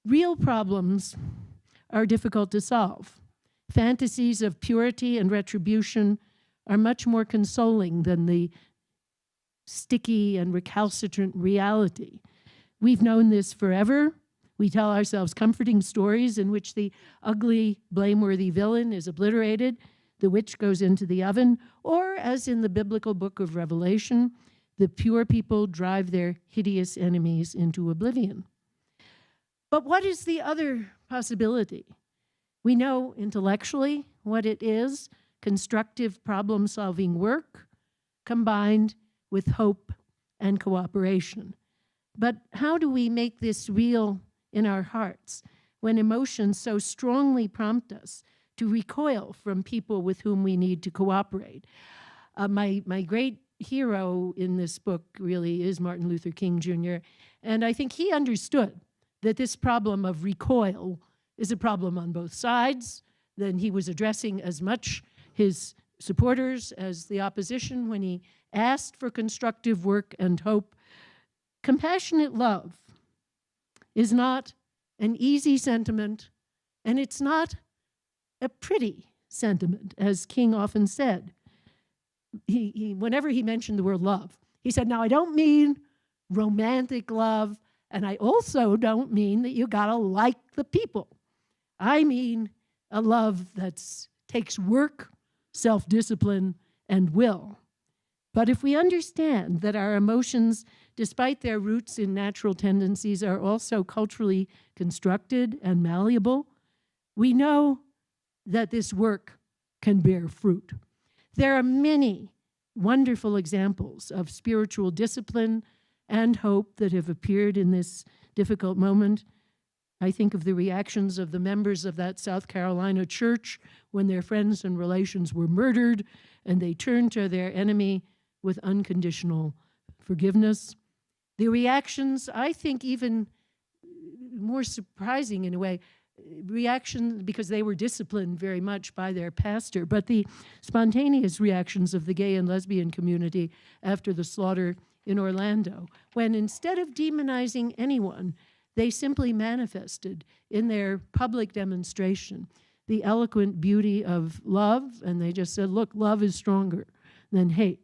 Real problems are difficult to solve. Fantasies of purity and retribution are much more consoling than the sticky and recalcitrant reality. We've known this forever. We tell ourselves comforting stories in which the ugly, blameworthy villain is obliterated, the witch goes into the oven, or, as in the biblical book of Revelation, the pure people drive their hideous enemies into oblivion. But what is the other possibility? We know intellectually what it is, constructive problem-solving work combined with hope and cooperation. But how do we make this real in our hearts when emotions so strongly prompt us to recoil from people with whom we need to cooperate? My great hero in this book really is Martin Luther King Jr., and I think he understood that this problem of recoil is a problem on both sides. Then he was addressing as much his supporters as the opposition when he asked for constructive work and hope. Compassionate love is not an easy sentiment, and it's not a pretty sentiment, as King often said. Whenever he mentioned the word love, he said, now I don't mean romantic love, and I also don't mean that you gotta like the people. I mean a love that takes work, self-discipline, and will. But if we understand that our emotions, despite their roots in natural tendencies, are also culturally constructed and malleable, we know that this work can bear fruit. There are many wonderful examples of spiritual discipline and hope that have appeared in this difficult moment. I think of the reactions of the members of that South Carolina church when their friends and relations were murdered and they turned to their enemy with unconditional forgiveness. The reactions, I think even more surprising in a way, reactions because they were disciplined very much by their pastor, but the spontaneous reactions of the gay and lesbian community after the slaughter in Orlando, when instead of demonizing anyone, they simply manifested in their public demonstration the eloquent beauty of love, and they just said, look, love is stronger than hate.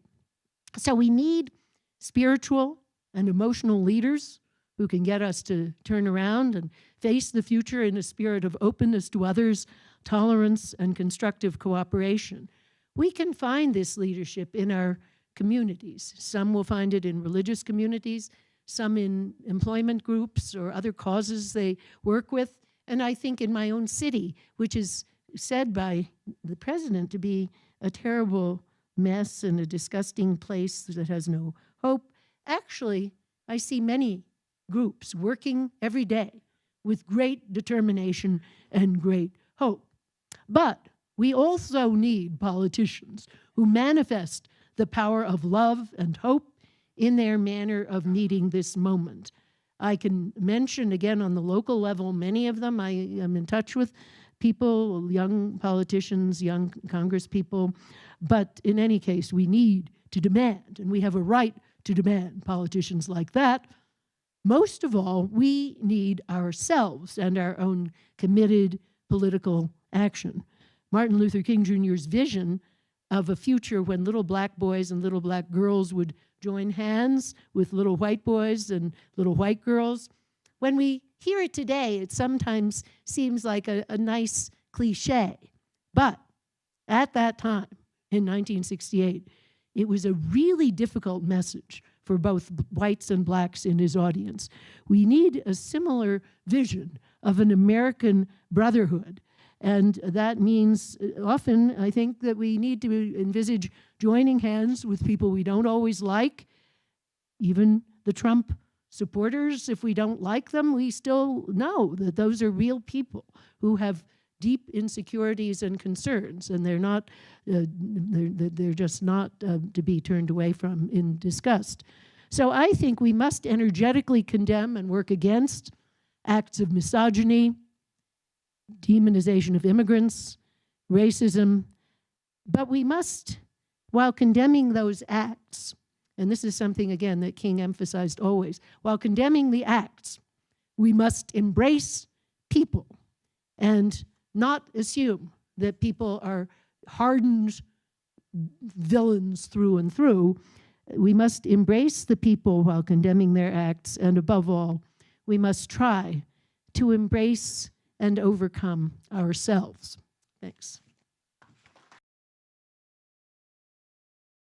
So we need spiritual and emotional leaders who can get us to turn around and face the future in a spirit of openness to others, tolerance, and constructive cooperation. We can find this leadership in our communities. Some will find it in religious communities, some in employment groups or other causes they work with, and I think in my own city, which is said by the president to be a terrible mess and a disgusting place that has no hope. Actually, I see many groups working every day with great determination and great hope. But we also need politicians who manifest the power of love and hope in their manner of meeting this moment. I can mention again on the local level, many of them. I am in touch with people, young politicians, young Congress people, but in any case, we need to demand, and we have a right to demand politicians like that. Most of all, we need ourselves and our own committed political action. Martin Luther King Jr.'s vision of a future when little black boys and little black girls would join hands with little white boys and little white girls. When we hear it today, it sometimes seems like a nice cliche. But at that time, in 1968, it was a really difficult message for both whites and blacks in his audience. We need a similar vision of an American brotherhood. And that means often, I think, that we need to envisage joining hands with people we don't always like, even the Trump supporters. If we don't like them, we still know that those are real people who have deep insecurities and concerns, and they're not, they're just not to be turned away from in disgust. So I think we must energetically condemn and work against acts of misogyny, demonization of immigrants, racism, but we must, while condemning those acts, and this is something, again, that King emphasized always, while condemning the acts, we must embrace people and not assume that people are hardened villains through and through. We must embrace the people while condemning their acts, and above all, we must try to embrace and overcome ourselves. Thanks.